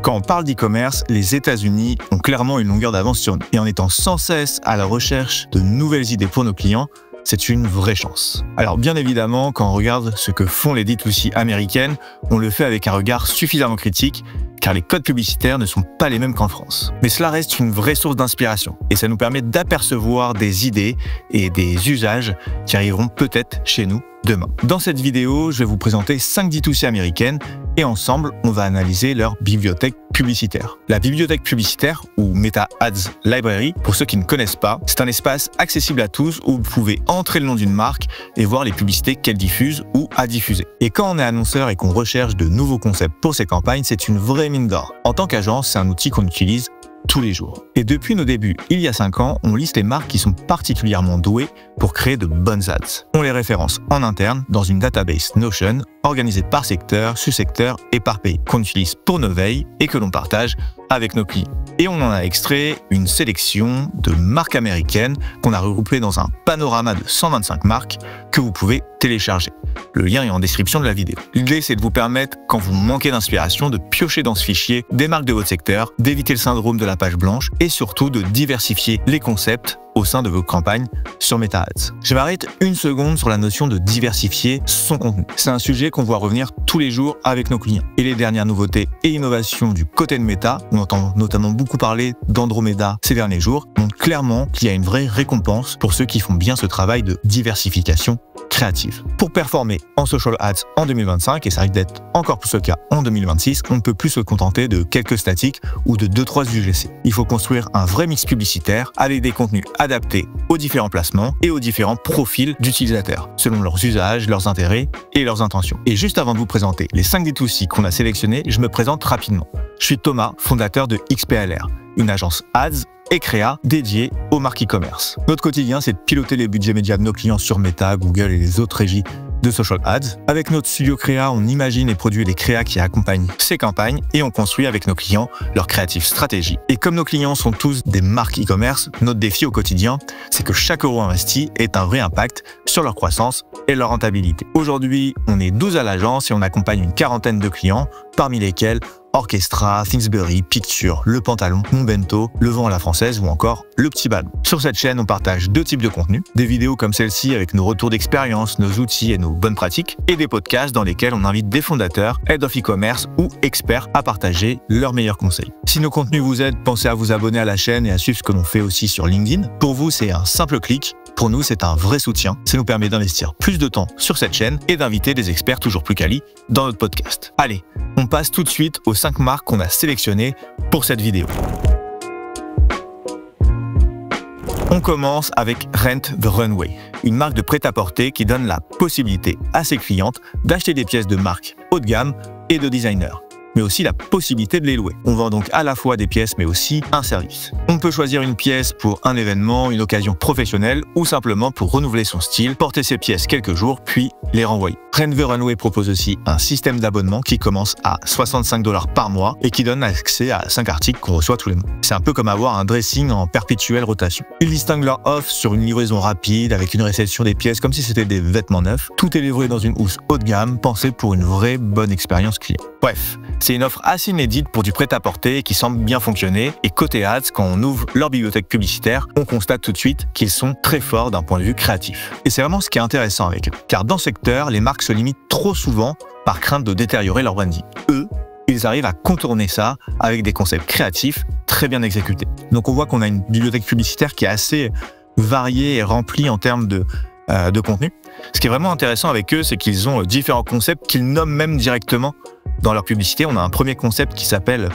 Quand on parle d'e-commerce, les États-Unis ont clairement une longueur d'avance sur nous. Et en étant sans cesse à la recherche de nouvelles idées pour nos clients, c'est une vraie chance. Alors bien évidemment, quand on regarde ce que font les D2C américaines, on le fait avec un regard suffisamment critique, car les codes publicitaires ne sont pas les mêmes qu'en France. Mais cela reste une vraie source d'inspiration, et ça nous permet d'apercevoir des idées et des usages qui arriveront peut-être chez nous demain. Dans cette vidéo, je vais vous présenter 5 D2C américaines, et ensemble, on va analyser leur bibliothèque publicitaire. La bibliothèque publicitaire, ou Meta Ads Library, pour ceux qui ne connaissent pas, c'est un espace accessible à tous où vous pouvez entrer le nom d'une marque et voir les publicités qu'elle diffuse ou a diffusées. Et quand on est annonceur et qu'on recherche de nouveaux concepts pour ses campagnes, c'est une vraie mine d'or. En tant qu'agence, c'est un outil qu'on utilise tous les jours. Et depuis nos débuts, il y a 5 ans, on liste les marques qui sont particulièrement douées pour créer de bonnes ads. On les référence en interne dans une database Notion, organisée par secteur, sous-secteur et par pays, qu'on utilise pour nos veilles et que l'on partage avec nos clients. Et on en a extrait une sélection de marques américaines qu'on a regroupées dans un panorama de 125 marques que vous pouvez télécharger. Le lien est en description de la vidéo. L'idée, c'est de vous permettre, quand vous manquez d'inspiration, de piocher dans ce fichier des marques de votre secteur, d'éviter le syndrome de la page blanche et surtout de diversifier les concepts au sein de vos campagnes sur Meta Ads. Je m'arrête une seconde sur la notion de diversifier son contenu. C'est un sujet qu'on voit revenir tous les jours avec nos clients. Et les dernières nouveautés et innovations du côté de Meta, on entend notamment beaucoup parler d'Andromeda ces derniers jours, montrent clairement qu'il y a une vraie récompense pour ceux qui font bien ce travail de diversification créative. Pour performer en social ads en 2025, et ça risque d'être encore plus le cas en 2026, on ne peut plus se contenter de quelques statiques ou de 2-3 UGC. Il faut construire un vrai mix publicitaire avec des contenus adaptés aux différents placements et aux différents profils d'utilisateurs, selon leurs usages, leurs intérêts et leurs intentions. Et juste avant de vous présenter les 5 D2C qu'on a sélectionnés, je me présente rapidement. Je suis Thomas, fondateur de XPLR, une agence ads et créa dédiée aux marques e-commerce. Notre quotidien, c'est de piloter les budgets médias de nos clients sur Meta, Google et les autres régies de social ads. Avec notre studio créa, on imagine et produit les créas qui accompagnent ces campagnes et on construit avec nos clients leur creative stratégie. Et comme nos clients sont tous des marques e-commerce, notre défi au quotidien, c'est que chaque euro investi ait un vrai impact sur leur croissance et leur rentabilité. Aujourd'hui, on est 12 à l'agence et on accompagne une quarantaine de clients, parmi lesquels Orchestra, Thingsbury, Picture, Le Pantalon, Mon Bento, Le Vent à la Française ou encore Le Petit Ballon. Sur cette chaîne, on partage 2 types de contenus, des vidéos comme celle-ci avec nos retours d'expérience, nos outils et nos bonnes pratiques, et des podcasts dans lesquels on invite des fondateurs, head of e-commerce ou experts à partager leurs meilleurs conseils. Si nos contenus vous aident, pensez à vous abonner à la chaîne et à suivre ce que l'on fait aussi sur LinkedIn. Pour vous, c'est un simple clic. Pour nous, c'est un vrai soutien. Ça nous permet d'investir plus de temps sur cette chaîne et d'inviter des experts toujours plus quali dans notre podcast. Allez, on passe tout de suite aux 5 marques qu'on a sélectionnées pour cette vidéo. On commence avec Rent the Runway, une marque de prêt-à-porter qui donne la possibilité à ses clientes d'acheter des pièces de marque haut de gamme et de designers, mais aussi la possibilité de les louer. On vend donc à la fois des pièces, mais aussi un service. On peut choisir une pièce pour un événement, une occasion professionnelle ou simplement pour renouveler son style, porter ses pièces quelques jours, puis les renvoyer. Rent the Runway propose aussi un système d'abonnement qui commence à 65 $ par mois et qui donne accès à 5 articles qu'on reçoit tous les mois. C'est un peu comme avoir un dressing en perpétuelle rotation. Ils distinguent leur offre sur une livraison rapide avec une réception des pièces comme si c'était des vêtements neufs. Tout est livré dans une housse haut de gamme, pensée pour une vraie bonne expérience client. Bref, c'est une offre assez inédite pour du prêt-à-porter qui semble bien fonctionner. Et côté ads, quand on ouvre leur bibliothèque publicitaire, on constate tout de suite qu'ils sont très forts d'un point de vue créatif. Et c'est vraiment ce qui est intéressant avec eux. Car dans ce secteur, les marques se limitent trop souvent par crainte de détériorer leur branding. Eux, ils arrivent à contourner ça avec des concepts créatifs très bien exécutés. Donc on voit qu'on a une bibliothèque publicitaire qui est assez variée et remplie en termes de contenu. Ce qui est vraiment intéressant avec eux, c'est qu'ils ont différents concepts qu'ils nomment même directement dans leur publicité. On a un premier concept qui s'appelle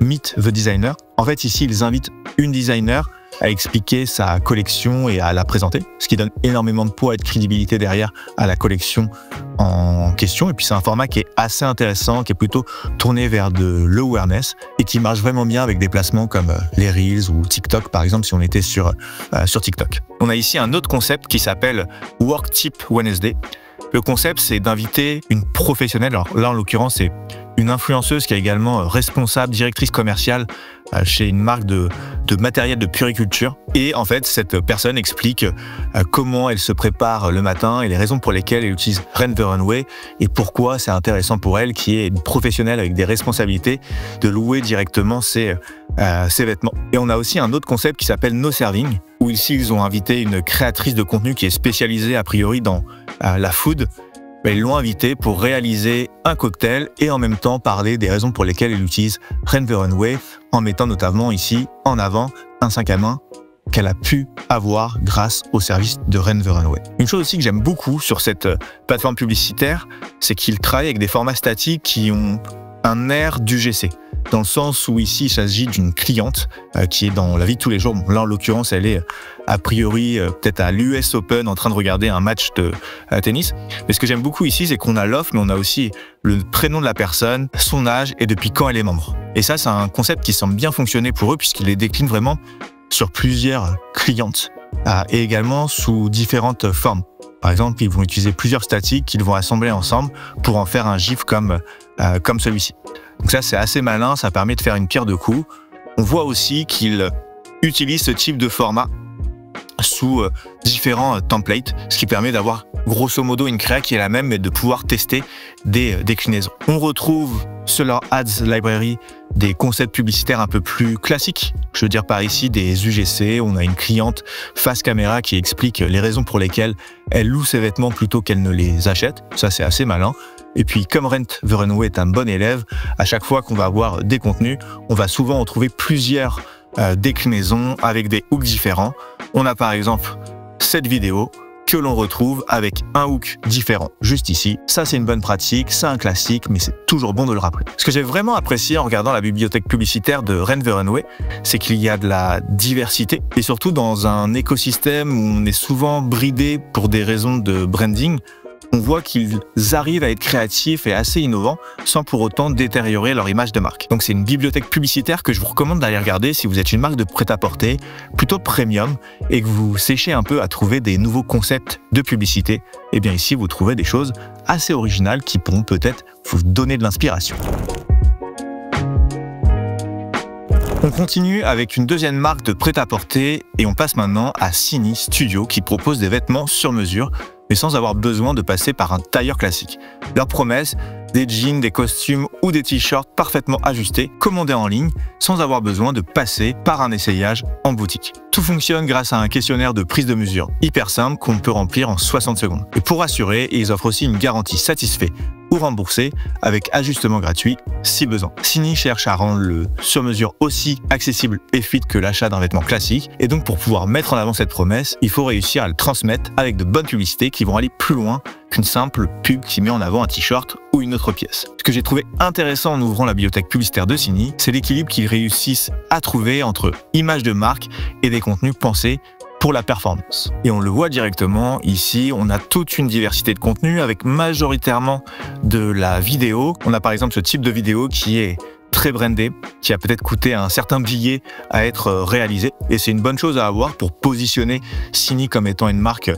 Meet the Designer. En fait, ici, ils invitent une designer à expliquer sa collection et à la présenter, ce qui donne énormément de poids et de crédibilité derrière à la collection en question. Et puis c'est un format qui est assez intéressant, qui est plutôt tourné vers de l'awareness et qui marche vraiment bien avec des placements comme les Reels ou TikTok, par exemple, si on était sur TikTok. On a ici un autre concept qui s'appelle Work Tip Wednesday. Le concept, c'est d'inviter une professionnelle. Alors là, en l'occurrence, c'est une influenceuse qui est également responsable, directrice commerciale chez une marque de matériel de puriculture. Et en fait, cette personne explique comment elle se prépare le matin et les raisons pour lesquelles elle utilise Rent the Runway et pourquoi c'est intéressant pour elle, qui est une professionnelle avec des responsabilités, de louer directement ses vêtements. Et on a aussi un autre concept qui s'appelle No Serving, où ici, ils ont invité une créatrice de contenu qui est spécialisée a priori dans la food. Ils l'ont invité pour réaliser un cocktail et en même temps parler des raisons pour lesquelles elle utilise Rent the Runway, en mettant notamment ici en avant un sac à main qu'elle a pu avoir grâce au service de Rent the Runway. Une chose aussi que j'aime beaucoup sur cette plateforme publicitaire, c'est qu'ils travaillent avec des formats statiques qui ont un air d'UGC, dans le sens où ici il s'agit d'une cliente qui est dans la vie de tous les jours. Bon, là en l'occurrence elle est a priori peut-être à l'US Open en train de regarder un match de tennis. Mais ce que j'aime beaucoup ici, c'est qu'on a l'offre, mais on a aussi le prénom de la personne, son âge et depuis quand elle est membre. Et ça, c'est un concept qui semble bien fonctionner pour eux puisqu'ils les déclinent vraiment sur plusieurs clientes et également sous différentes formes. Par exemple, ils vont utiliser plusieurs statiques qu'ils vont assembler ensemble pour en faire un GIF comme celui-ci. Donc ça, c'est assez malin, ça permet de faire une pierre deux coups. On voit aussi qu'ils utilisent ce type de format sous différents templates, ce qui permet d'avoir grosso modo une créa qui est la même, mais de pouvoir tester des déclinaisons. On retrouve sur leur Ads Library des concepts publicitaires un peu plus classiques. Je veux dire par ici des UGC, on a une cliente face caméra qui explique les raisons pour lesquelles elle loue ses vêtements plutôt qu'elle ne les achète. Ça, c'est assez malin. Et puis, comme Rent the Runway est un bon élève, à chaque fois qu'on va avoir des contenus, on va souvent retrouver plusieurs déclinaisons avec des hooks différents. On a par exemple cette vidéo que l'on retrouve avec un hook différent juste ici. Ça, c'est une bonne pratique, c'est un classique, mais c'est toujours bon de le rappeler. Ce que j'ai vraiment apprécié en regardant la bibliothèque publicitaire de Rent the Runway, c'est qu'il y a de la diversité et surtout dans un écosystème où on est souvent bridé pour des raisons de branding. On voit qu'ils arrivent à être créatifs et assez innovants sans pour autant détériorer leur image de marque. Donc c'est une bibliothèque publicitaire que je vous recommande d'aller regarder si vous êtes une marque de prêt-à-porter plutôt premium et que vous séchez un peu à trouver des nouveaux concepts de publicité. Et bien ici, vous trouvez des choses assez originales qui pourront peut-être vous donner de l'inspiration. On continue avec une deuxième marque de prêt-à-porter et on passe maintenant à Cini Studio qui propose des vêtements sur mesure mais sans avoir besoin de passer par un tailleur classique. Leur promesse, des jeans, des costumes ou des t-shirts parfaitement ajustés, commandés en ligne, sans avoir besoin de passer par un essayage en boutique. Tout fonctionne grâce à un questionnaire de prise de mesure hyper simple qu'on peut remplir en 60 secondes. Et pour rassurer, ils offrent aussi une garantie satisfait ou remboursé avec ajustement gratuit si besoin. Cini cherche à rendre le sur-mesure aussi accessible et fluide que l'achat d'un vêtement classique et donc pour pouvoir mettre en avant cette promesse, il faut réussir à le transmettre avec de bonnes publicités qui vont aller plus loin qu'une simple pub qui met en avant un t-shirt ou une autre pièce. Ce que j'ai trouvé intéressant en ouvrant la bibliothèque publicitaire de Cini, c'est l'équilibre qu'ils réussissent à trouver entre image de marque et des contenus pensés pour la performance. Et on le voit directement, ici, on a toute une diversité de contenus avec majoritairement de la vidéo. On a par exemple ce type de vidéo qui est très brandé, qui a peut-être coûté un certain billet à être réalisé. Et c'est une bonne chose à avoir pour positionner Cini comme étant une marque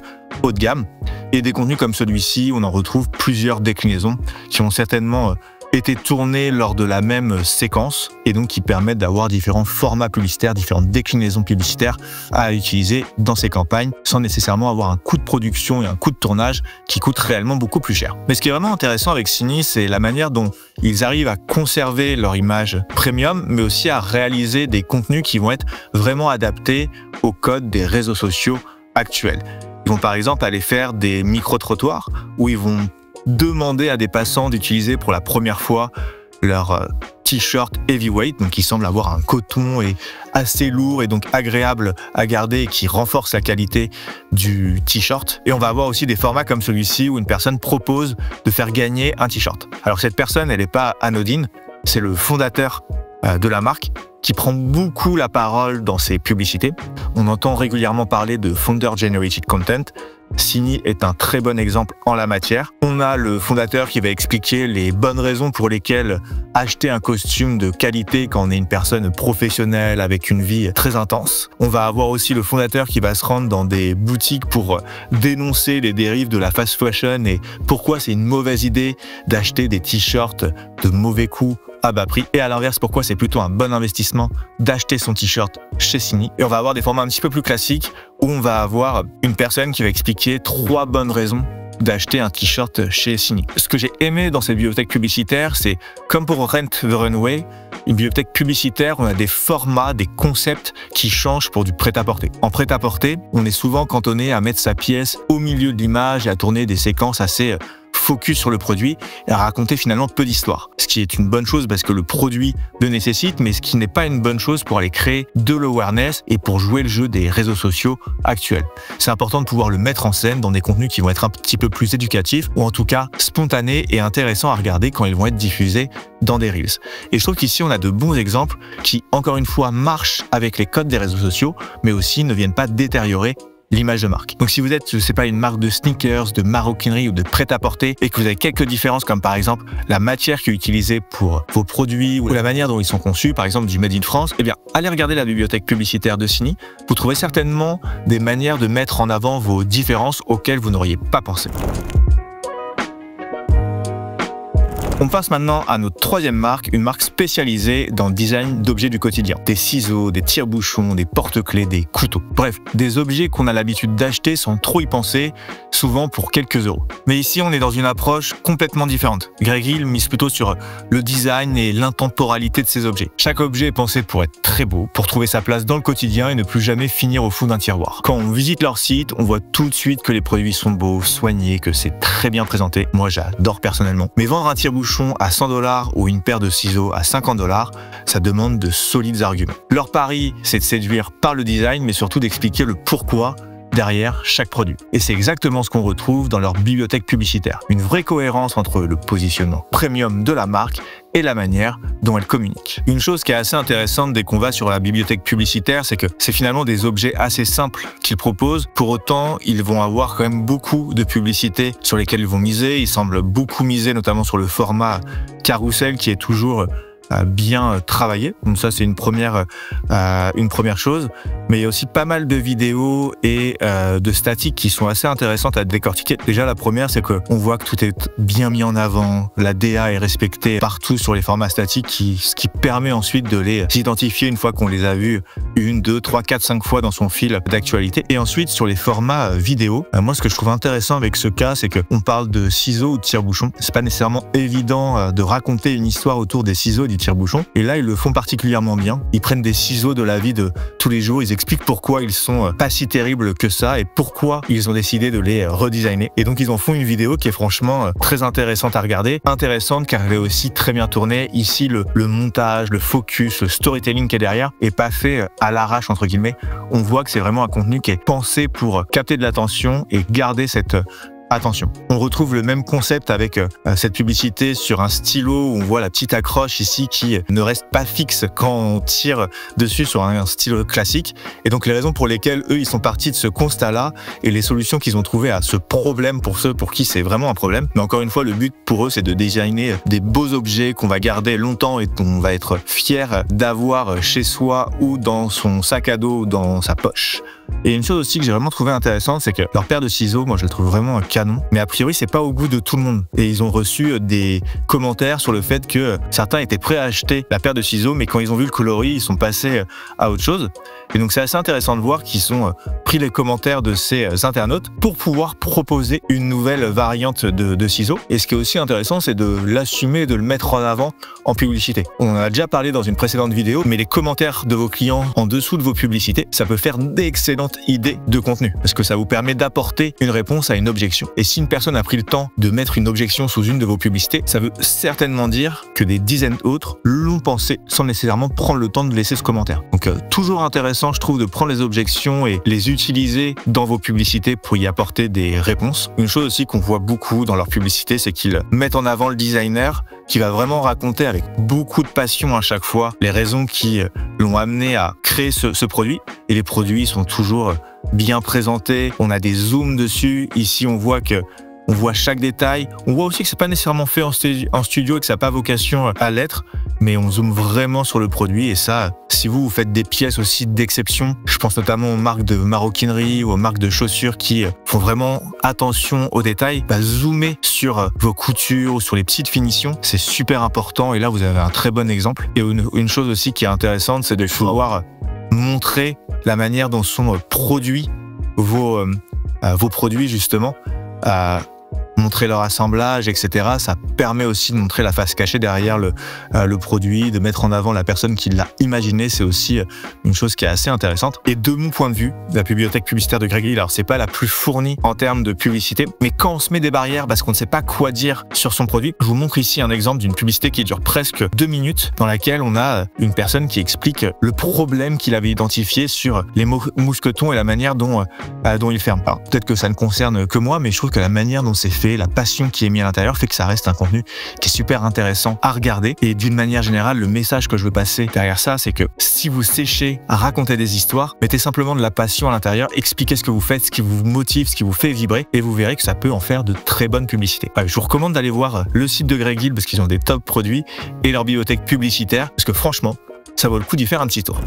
haut de gamme. Et des contenus comme celui-ci, on en retrouve plusieurs déclinaisons qui ont certainement été tournés lors de la même séquence et donc qui permettent d'avoir différents formats publicitaires, différentes déclinaisons publicitaires à utiliser dans ces campagnes sans nécessairement avoir un coût de production et un coût de tournage qui coûte réellement beaucoup plus cher. Mais ce qui est vraiment intéressant avec Cini, c'est la manière dont ils arrivent à conserver leur image premium, mais aussi à réaliser des contenus qui vont être vraiment adaptés aux codes des réseaux sociaux actuels. Ils vont par exemple aller faire des micro-trottoirs où ils vont demander à des passants d'utiliser pour la première fois leur t-shirt heavyweight, donc qui semble avoir un coton et assez lourd et donc agréable à garder et qui renforce la qualité du t-shirt. Et on va avoir aussi des formats comme celui-ci où une personne propose de faire gagner un t-shirt. Alors cette personne, elle n'est pas anodine, c'est le fondateur de la marque qui prend beaucoup la parole dans ses publicités. On entend régulièrement parler de Founder Generated Content, Sini est un très bon exemple en la matière. On a le fondateur qui va expliquer les bonnes raisons pour lesquelles acheter un costume de qualité quand on est une personne professionnelle avec une vie très intense. On va avoir aussi le fondateur qui va se rendre dans des boutiques pour dénoncer les dérives de la fast fashion et pourquoi c'est une mauvaise idée d'acheter des t-shirts de mauvais coût à bas prix. Et à l'inverse, pourquoi c'est plutôt un bon investissement d'acheter son t-shirt chez Sini. Et on va avoir des formats un petit peu plus classiques où on va avoir une personne qui va expliquer 3 bonnes raisons d'acheter un t-shirt chez Sini. Ce que j'ai aimé dans cette bibliothèque publicitaire, c'est comme pour Rent the Runway, une bibliothèque publicitaire, on a des formats, des concepts qui changent pour du prêt-à-porter. En prêt-à-porter, on est souvent cantonné à mettre sa pièce au milieu de l'image et à tourner des séquences assez focus sur le produit et à raconter finalement peu d'histoire. Ce qui est une bonne chose parce que le produit le nécessite, mais ce qui n'est pas une bonne chose pour aller créer de l'awareness et pour jouer le jeu des réseaux sociaux actuels. C'est important de pouvoir le mettre en scène dans des contenus qui vont être un petit peu plus éducatifs ou en tout cas spontanés et intéressants à regarder quand ils vont être diffusés dans des Reels. Et je trouve qu'ici on a de bons exemples qui, encore une fois, marchent avec les codes des réseaux sociaux, mais aussi ne viennent pas détériorer l'image de marque. Donc si vous êtes, je sais pas, une marque de sneakers, de maroquinerie ou de prêt-à-porter et que vous avez quelques différences comme par exemple la matière qui est utilisée pour vos produits ou la manière dont ils sont conçus, par exemple du Made in France, eh bien allez regarder la bibliothèque publicitaire de Sini. Vous trouverez certainement des manières de mettre en avant vos différences auxquelles vous n'auriez pas pensé. On passe maintenant à notre troisième marque, une marque spécialisée dans le design d'objets du quotidien. Des ciseaux, des tire-bouchons, des porte-clés, des couteaux. Bref, des objets qu'on a l'habitude d'acheter sans trop y penser, souvent pour quelques euros. Mais ici, on est dans une approche complètement différente. Greg Hill mise plutôt sur le design et l'intemporalité de ces objets. Chaque objet est pensé pour être très beau, pour trouver sa place dans le quotidien et ne plus jamais finir au fond d'un tiroir. Quand on visite leur site, on voit tout de suite que les produits sont beaux, soignés, que c'est très bien présenté. Moi, j'adore personnellement. Mais vendre un tire-bouchon à 100$ ou une paire de ciseaux à 50$, ça demande de solides arguments. Leur pari, c'est de séduire par le design, mais surtout d'expliquer le pourquoi derrière chaque produit. Et c'est exactement ce qu'on retrouve dans leur bibliothèque publicitaire. Une vraie cohérence entre le positionnement premium de la marque et la manière dont elle communique. Une chose qui est assez intéressante dès qu'on va sur la bibliothèque publicitaire, c'est que c'est finalement des objets assez simples qu'ils proposent. Pour autant, ils vont avoir quand même beaucoup de publicités sur lesquelles ils vont miser. Ils semblent beaucoup miser notamment sur le format carrousel qui est toujours bien travaillé. Donc ça, c'est une première chose. Mais il y a aussi pas mal de vidéos et de statiques qui sont assez intéressantes à décortiquer. Déjà, la première, c'est qu'on voit que tout est bien mis en avant. La DA est respectée partout sur les formats statiques, ce qui permet ensuite de les identifier une fois qu'on les a vus 1, 2, 3, 4, 5 fois dans son fil d'actualité. Et ensuite, sur les formats vidéo, moi, ce que je trouve intéressant avec ce cas, c'est qu'on parle de ciseaux ou de tire-bouchon. C'est pas nécessairement évident de raconter une histoire autour des ciseaux et du tire-bouchon. Et là, ils le font particulièrement bien. Ils prennent des ciseaux de la vie de tous les jours. Ils expliquent pourquoi ils sont pas si terribles que ça et pourquoi ils ont décidé de les redesigner. Et donc, ils en font une vidéo qui est franchement très intéressante à regarder. Intéressante car elle est aussi très bien tournée. Ici, le montage, le focus, le storytelling qui est derrière est pas fait à l'arrache, entre guillemets. On voit que c'est vraiment un contenu qui est pensé pour capter de l'attention et garder cette attention. On retrouve le même concept avec cette publicité sur un stylo où on voit la petite accroche ici qui ne reste pas fixe quand on tire dessus sur un stylo classique. Et donc les raisons pour lesquelles eux ils sont partis de ce constat-là et les solutions qu'ils ont trouvées à ce problème pour ceux pour qui c'est vraiment un problème. Mais encore une fois, le but pour eux c'est de designer des beaux objets qu'on va garder longtemps et qu'on va être fier d'avoir chez soi ou dans son sac à dos ou dans sa poche. Et une chose aussi que j'ai vraiment trouvé intéressante, c'est que leur paire de ciseaux, moi je le trouve vraiment canon, mais a priori c'est pas au goût de tout le monde. Et ils ont reçu des commentaires sur le fait que certains étaient prêts à acheter la paire de ciseaux, mais quand ils ont vu le coloris, ils sont passés à autre chose. Et donc c'est assez intéressant de voir qu'ils ont pris les commentaires de ces internautes pour pouvoir proposer une nouvelle variante de ciseaux. Et ce qui est aussi intéressant, c'est de l'assumer, de le mettre en avant en publicité. On en a déjà parlé dans une précédente vidéo, mais les commentaires de vos clients en dessous de vos publicités, ça peut faire d'excellentes idées de contenu, parce que ça vous permet d'apporter une réponse à une objection. Et si une personne a pris le temps de mettre une objection sous une de vos publicités, ça veut certainement dire que des dizaines d'autres l'ont pensé sans nécessairement prendre le temps de laisser ce commentaire. Donc toujours intéressant, je trouve, de prendre les objections et les utiliser dans vos publicités pour y apporter des réponses. Une chose aussi qu'on voit beaucoup dans leurs publicités, c'est qu'ils mettent en avant le designer qui va vraiment raconter avec beaucoup de passion à chaque fois les raisons qui l'ont amené à créer ce produit. Et les produits sont toujours bien présenté, on a des zooms dessus. Ici, on voit chaque détail. On voit aussi que c'est pas nécessairement fait en studio et que ça n'a pas vocation à l'être, mais on zoome vraiment sur le produit. Et ça, si vous faites des pièces aussi d'exception, je pense notamment aux marques de maroquinerie ou aux marques de chaussures qui font vraiment attention aux détails, zoomer sur vos coutures ou sur les petites finitions, c'est super important. Et là, vous avez un très bon exemple. Et une chose aussi qui est intéressante, c'est de pouvoir montrer la manière dont sont produits vos produits, justement, montrer leur assemblage, etc. Ça permet aussi de montrer la face cachée derrière le produit, de mettre en avant la personne qui l'a imaginé. C'est aussi une chose qui est assez intéressante. Et de mon point de vue, la bibliothèque publicitaire de Greg Hill, alors c'est pas la plus fournie en termes de publicité, mais quand on se met des barrières parce qu'on ne sait pas quoi dire sur son produit, je vous montre ici un exemple d'une publicité qui dure presque 2 minutes, dans laquelle on a une personne qui explique le problème qu'il avait identifié sur les mousquetons et la manière dont ils ferment. Alors peut-être que ça ne concerne que moi, mais je trouve que la manière dont c'est fait, la passion qui est mise à l'intérieur fait que ça reste un contenu qui est super intéressant à regarder. Et d'une manière générale, le message que je veux passer derrière ça, c'est que si vous séchez à raconter des histoires, mettez simplement de la passion à l'intérieur, expliquez ce que vous faites, ce qui vous motive, ce qui vous fait vibrer, et vous verrez que ça peut en faire de très bonnes publicités. Je vous recommande d'aller voir le site de Greg Hill parce qu'ils ont des top produits et leur bibliothèque publicitaire, parce que franchement, ça vaut le coup d'y faire un petit tour.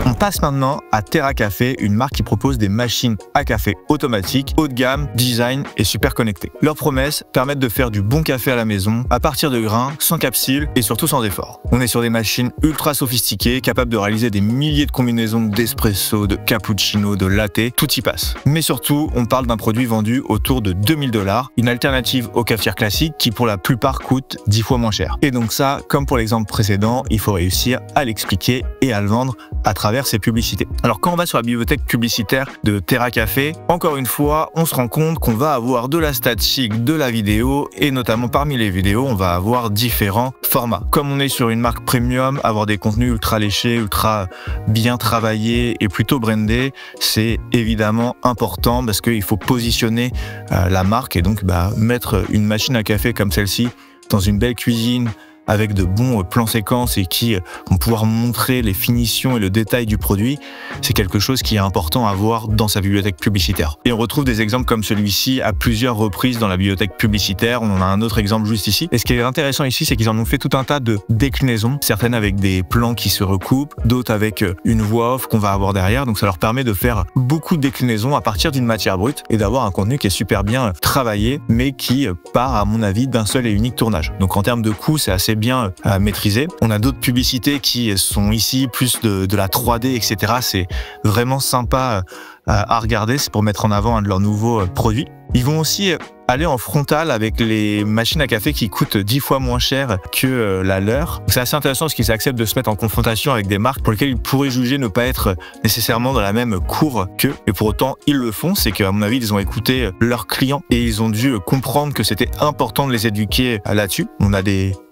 On passe maintenant à Terra Café, une marque qui propose des machines à café automatiques, haut de gamme, design et super connectées. Leurs promesses permettent de faire du bon café à la maison, à partir de grains, sans capsule et surtout sans effort. On est sur des machines ultra sophistiquées, capables de réaliser des milliers de combinaisons d'espresso, de cappuccino, de latte, tout y passe. Mais surtout, on parle d'un produit vendu autour de 2000 $, une alternative aux cafetières classiques qui pour la plupart coûte 10 fois moins cher. Et donc ça, comme pour l'exemple précédent, il faut réussir à l'expliquer et à le vendre à travers ces publicités. Alors quand on va sur la bibliothèque publicitaire de Terra Café, encore une fois, on se rend compte qu'on va avoir de la statique, de la vidéo, et notamment parmi les vidéos, on va avoir différents formats. Comme on est sur une marque premium, avoir des contenus ultra léchés, ultra bien travaillés et plutôt brandés, c'est évidemment important parce qu'il faut positionner la marque et donc mettre une machine à café comme celle-ci dans une belle cuisine, avec de bons plans séquences et qui vont pouvoir montrer les finitions et le détail du produit, c'est quelque chose qui est important à voir dans sa bibliothèque publicitaire. Et on retrouve des exemples comme celui-ci à plusieurs reprises dans la bibliothèque publicitaire. On en a un autre exemple juste ici. Et ce qui est intéressant ici, c'est qu'ils en ont fait tout un tas de déclinaisons, certaines avec des plans qui se recoupent, d'autres avec une voix off qu'on va avoir derrière. Donc ça leur permet de faire beaucoup de déclinaisons à partir d'une matière brute et d'avoir un contenu qui est super bien travaillé, mais qui part, à mon avis, d'un seul et unique tournage. Donc en termes de coût, c'est assez bien maîtrisé. On a d'autres publicités qui sont ici plus de la 3D, etc. C'est vraiment sympa à regarder. C'est pour mettre en avant un de leurs nouveaux produits. Ils vont aussi aller en frontal avec les machines à café qui coûtent 10 fois moins cher que la leur. C'est assez intéressant parce qu'ils acceptent de se mettre en confrontation avec des marques pour lesquelles ils pourraient juger ne pas être nécessairement dans la même cour qu'eux. Et pour autant, ils le font. C'est qu'à mon avis, ils ont écouté leurs clients et ils ont dû comprendre que c'était important de les éduquer là-dessus. On a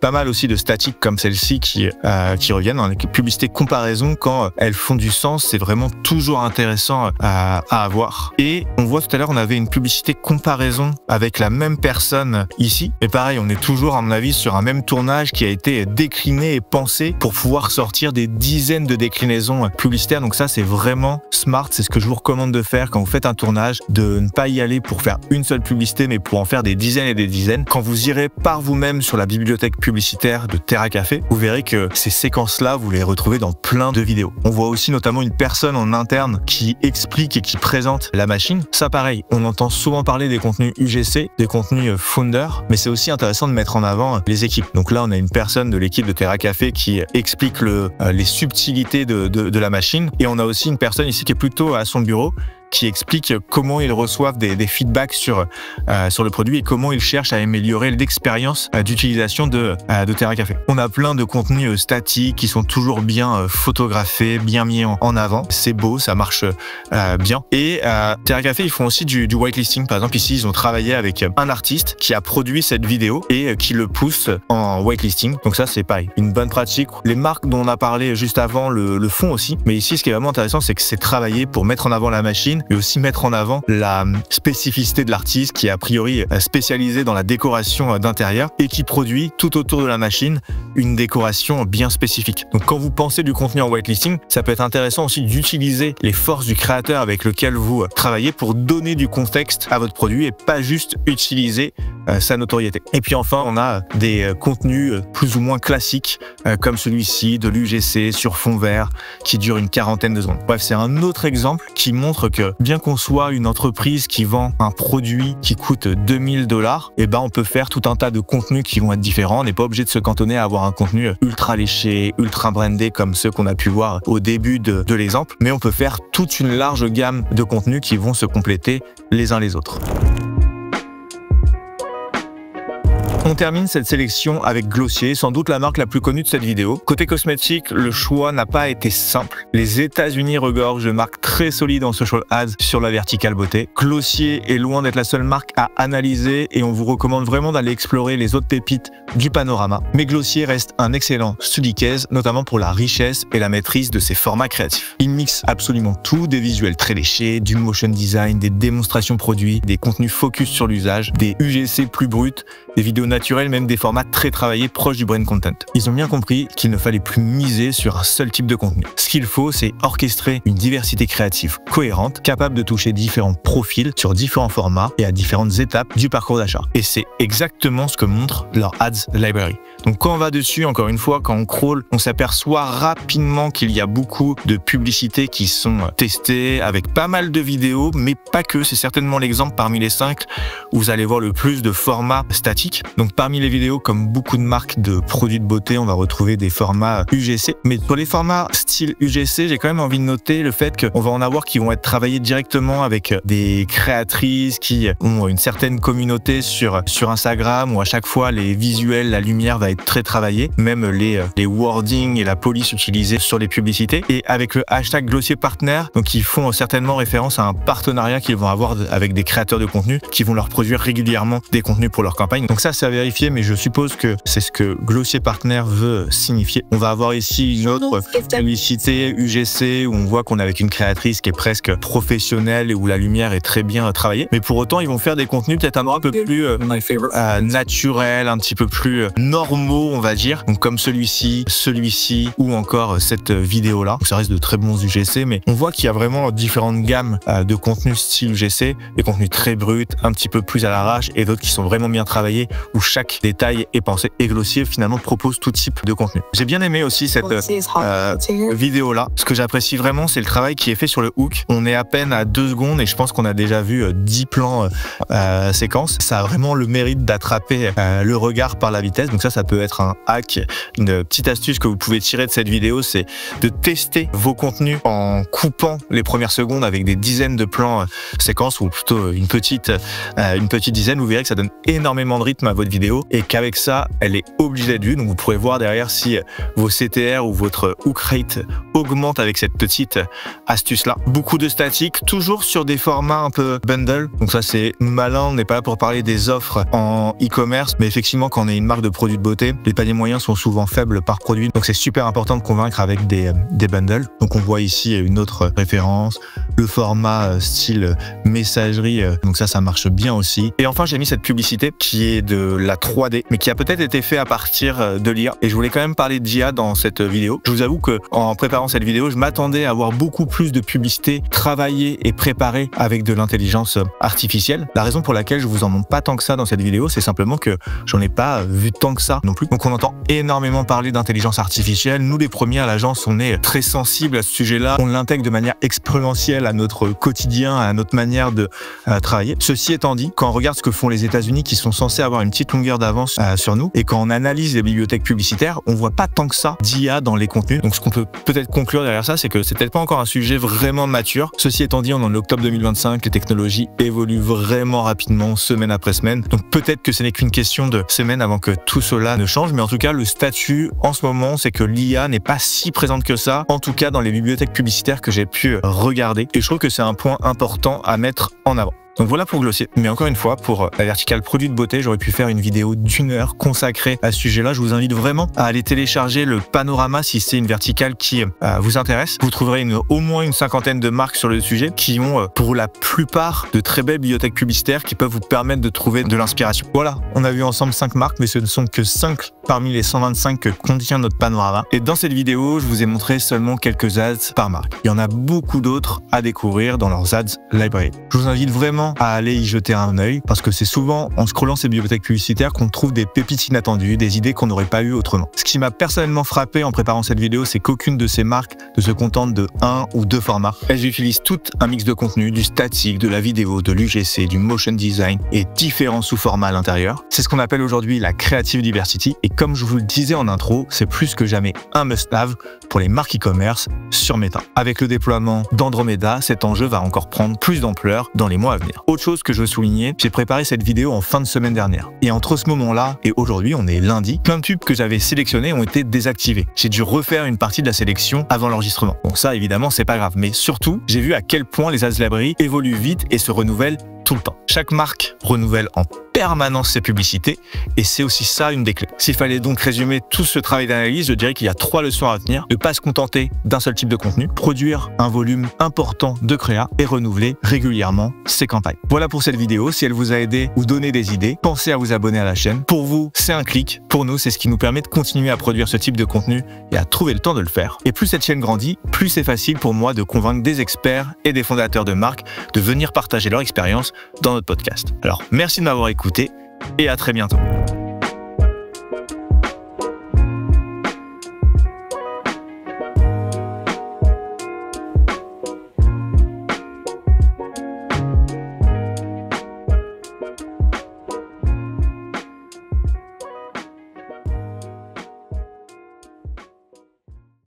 pas mal aussi de statiques comme celle-ci qui reviennent dans les publicités comparaison. Quand elles font du sens, c'est vraiment toujours intéressant à avoir. Et on voit tout à l'heure, on avait une publicité comparaison avec la même personne ici. Et pareil, on est toujours, à mon avis, sur un même tournage qui a été décliné et pensé pour pouvoir sortir des dizaines de déclinaisons publicitaires. Donc ça, c'est vraiment smart. C'est ce que je vous recommande de faire quand vous faites un tournage, de ne pas y aller pour faire une seule publicité, mais pour en faire des dizaines et des dizaines. Quand vous irez par vous-même sur la bibliothèque publicitaire de Terra Café, vous verrez que ces séquences-là, vous les retrouvez dans plein de vidéos. On voit aussi notamment une personne en interne qui explique et qui présente la machine. Ça, pareil, on entend souvent parler des contenus UGC, des contenus Founder, mais c'est aussi intéressant de mettre en avant les équipes. Donc là, on a une personne de l'équipe de Terra Café qui explique les subtilités de la machine, et on a aussi une personne ici qui est plutôt à son bureau, qui explique comment ils reçoivent des feedbacks sur le produit et comment ils cherchent à améliorer l'expérience d'utilisation de Terra Café. On a plein de contenus statiques qui sont toujours bien photographiés, bien mis en avant. C'est beau, ça marche bien. Et Terra Café, ils font aussi du whitelisting. Par exemple, ici, ils ont travaillé avec un artiste qui a produit cette vidéo et qui le pousse en whitelisting. Donc ça, c'est pareil, une bonne pratique. Les marques dont on a parlé juste avant le font aussi. Mais ici, ce qui est vraiment intéressant, c'est que c'est travaillé pour mettre en avant la machine machine, mais aussi mettre en avant la spécificité de l'artiste qui est a priori spécialisé dans la décoration d'intérieur et qui produit tout autour de la machine une décoration bien spécifique. Donc quand vous pensez du contenu en whitelisting, ça peut être intéressant aussi d'utiliser les forces du créateur avec lequel vous travaillez pour donner du contexte à votre produit et pas juste utiliser sa notoriété. Et puis enfin, on a des contenus plus ou moins classiques comme celui-ci de l'UGC sur fond vert qui dure une quarantaine de secondes. Bref, c'est un autre exemple qui montre que bien qu'on soit une entreprise qui vend un produit qui coûte 2000 $, et ben on peut faire tout un tas de contenus qui vont être différents. On n'est pas obligé de se cantonner à avoir un contenu ultra léché, ultra brandé comme ceux qu'on a pu voir au début de l'exemple, mais on peut faire toute une large gamme de contenus qui vont se compléter les uns les autres. On termine cette sélection avec Glossier, sans doute la marque la plus connue de cette vidéo. Côté cosmétique, le choix n'a pas été simple. Les États-Unis regorgent de marques très solides en social ads sur la verticale beauté. Glossier est loin d'être la seule marque à analyser et on vous recommande vraiment d'aller explorer les autres pépites du panorama. Mais Glossier reste un excellent study case, notamment pour la richesse et la maîtrise de ses formats créatifs. Il mixe absolument tout, des visuels très léchés, du motion design, des démonstrations produits, des contenus focus sur l'usage, des UGC plus bruts, des vidéos naturelles, même des formats très travaillés proches du brand content. Ils ont bien compris qu'il ne fallait plus miser sur un seul type de contenu. Ce qu'il faut, c'est orchestrer une diversité créative cohérente, capable de toucher différents profils sur différents formats et à différentes étapes du parcours d'achat. Et c'est exactement ce que montre leur Ads Library. Donc quand on va dessus, encore une fois, quand on crawl, on s'aperçoit rapidement qu'il y a beaucoup de publicités qui sont testées avec pas mal de vidéos, mais pas que. C'est certainement l'exemple parmi les 5 où vous allez voir le plus de formats statiques. Donc parmi les vidéos, comme beaucoup de marques de produits de beauté, on va retrouver des formats UGC. Mais sur les formats style UGC, j'ai quand même envie de noter le fait qu'on va en avoir qui vont être travaillés directement avec des créatrices qui ont une certaine communauté sur Instagram, où à chaque fois les visuels, la lumière va être très travaillée, même les wordings et la police utilisés sur les publicités. Et avec le hashtag Glossier Partner, donc ils font certainement référence à un partenariat qu'ils vont avoir avec des créateurs de contenu qui vont leur produire régulièrement des contenus pour leur campagne. Donc ça, c'est à vérifier, mais je suppose que c'est ce que Glossier Partner veut signifier. On va avoir ici une autre publicité UGC où on voit qu'on est avec une créatrice qui est presque professionnelle et où la lumière est très bien travaillée. Mais pour autant, ils vont faire des contenus peut-être un peu plus naturels, un petit peu plus normaux, on va dire. Donc comme celui-ci ou encore cette vidéo-là. Ça reste de très bons UGC, mais on voit qu'il y a vraiment différentes gammes de contenus style UGC, des contenus très bruts, un petit peu plus à l'arrache et d'autres qui sont vraiment bien travaillés où chaque détail est pensé. Et Glossier finalement propose tout type de contenu. J'ai bien aimé aussi cette vidéo-là. Ce que j'apprécie vraiment, c'est le travail qui est fait sur le hook. On est à peine à 2 secondes et je pense qu'on a déjà vu 10 plans séquences. Ça a vraiment le mérite d'attraper le regard par la vitesse. Donc ça peut être un hack. Une petite astuce que vous pouvez tirer de cette vidéo, c'est de tester vos contenus en coupant les premières secondes avec des dizaines de plans séquences ou plutôt une petite dizaine. Vous verrez que ça donne énormément de rythme à votre vidéo et qu'avec ça, elle est obligée d'être vue. Donc vous pourrez voir derrière si vos CTR ou votre hook rate augmente avec cette petite astuce-là. Beaucoup de statique, toujours sur des formats un peu bundle. Donc ça, c'est malin. On n'est pas là pour parler des offres en e-commerce, mais effectivement, quand on est une marque de produits de beauté, les paniers moyens sont souvent faibles par produit. Donc c'est super important de convaincre avec des bundles. Donc on voit ici une autre référence, le format style messagerie. Donc ça marche bien aussi. Et enfin, j'ai mis cette publicité qui est de la 3D, mais qui a peut-être été fait à partir de l'IA. Et je voulais quand même parler d'IA dans cette vidéo. Je vous avoue que en préparant cette vidéo, je m'attendais à avoir beaucoup plus de publicités travaillées et préparées avec de l'intelligence artificielle. La raison pour laquelle je vous en montre pas tant que ça dans cette vidéo, c'est simplement que j'en ai pas vu tant que ça non plus. Donc on entend énormément parler d'intelligence artificielle. Nous, les premiers à l'agence, on est très sensibles à ce sujet-là. On l'intègre de manière exponentielle à notre quotidien, à notre manière de travailler. Ceci étant dit, quand on regarde ce que font les États-Unis, qui sont censés avoir une petite longueur d'avance sur nous, et quand on analyse les bibliothèques publicitaires, on voit pas tant que ça d'IA dans les contenus. Donc ce qu'on peut peut-être conclure derrière ça, c'est que c'est peut-être pas encore un sujet vraiment mature. Ceci étant dit, on est en octobre 2025, les technologies évoluent vraiment rapidement, semaine après semaine. Donc peut-être que ce n'est qu'une question de semaines avant que tout cela ne change, mais en tout cas, le statut en ce moment, c'est que l'IA n'est pas si présente que ça, en tout cas dans les bibliothèques publicitaires que j'ai pu regarder. Et je trouve que c'est un point important à mettre en avant. Donc voilà pour Glossier. Mais encore une fois, pour la verticale produit de beauté, j'aurais pu faire une vidéo d'1 heure consacrée à ce sujet-là. Je vous invite vraiment à aller télécharger le panorama si c'est une verticale qui vous intéresse. Vous trouverez au moins une cinquantaine de marques sur le sujet qui ont pour la plupart de très belles bibliothèques publicitaires qui peuvent vous permettre de trouver de l'inspiration. Voilà, on a vu ensemble 5 marques, mais ce ne sont que 5 parmi les 125 que contient notre panorama. Et dans cette vidéo, je vous ai montré seulement quelques ads par marque. Il y en a beaucoup d'autres à découvrir dans leurs ads library. Je vous invite vraiment à aller y jeter un œil parce que c'est souvent en scrollant ces bibliothèques publicitaires qu'on trouve des pépites inattendues, des idées qu'on n'aurait pas eues autrement. Ce qui m'a personnellement frappé en préparant cette vidéo, c'est qu'aucune de ces marques ne se contente de 1 ou 2 formats. Elles utilisent toutes un mix de contenu, du statique, de la vidéo, de l'UGC, du motion design et différents sous-formats à l'intérieur. C'est ce qu'on appelle aujourd'hui la creative diversity et comme je vous le disais en intro, c'est plus que jamais un must-have pour les marques e-commerce sur Meta. Avec le déploiement d'Andromeda, cet enjeu va encore prendre plus d'ampleur dans les mois à venir. Autre chose que je veux souligner, j'ai préparé cette vidéo en fin de semaine dernière. Et entre ce moment-là et aujourd'hui, on est lundi, plein de pubs que j'avais sélectionnés ont été désactivés. J'ai dû refaire une partie de la sélection avant l'enregistrement. Bon, ça, évidemment, c'est pas grave. Mais surtout, j'ai vu à quel point les ads library évoluent vite et se renouvellent tout le temps. Chaque marque renouvelle en permanence ses publicités et c'est aussi ça une des clés. S'il fallait donc résumer tout ce travail d'analyse, je dirais qu'il y a 3 leçons à retenir. Ne pas se contenter d'un seul type de contenu, produire un volume important de créa et renouveler régulièrement ses campagnes. Voilà pour cette vidéo. Si elle vous a aidé ou donné des idées, pensez à vous abonner à la chaîne. Pour vous, c'est un clic. Pour nous, c'est ce qui nous permet de continuer à produire ce type de contenu et à trouver le temps de le faire. Et plus cette chaîne grandit, plus c'est facile pour moi de convaincre des experts et des fondateurs de marques de venir partager leur expérience dans notre podcast. Alors, merci de m'avoir écouté et à très bientôt.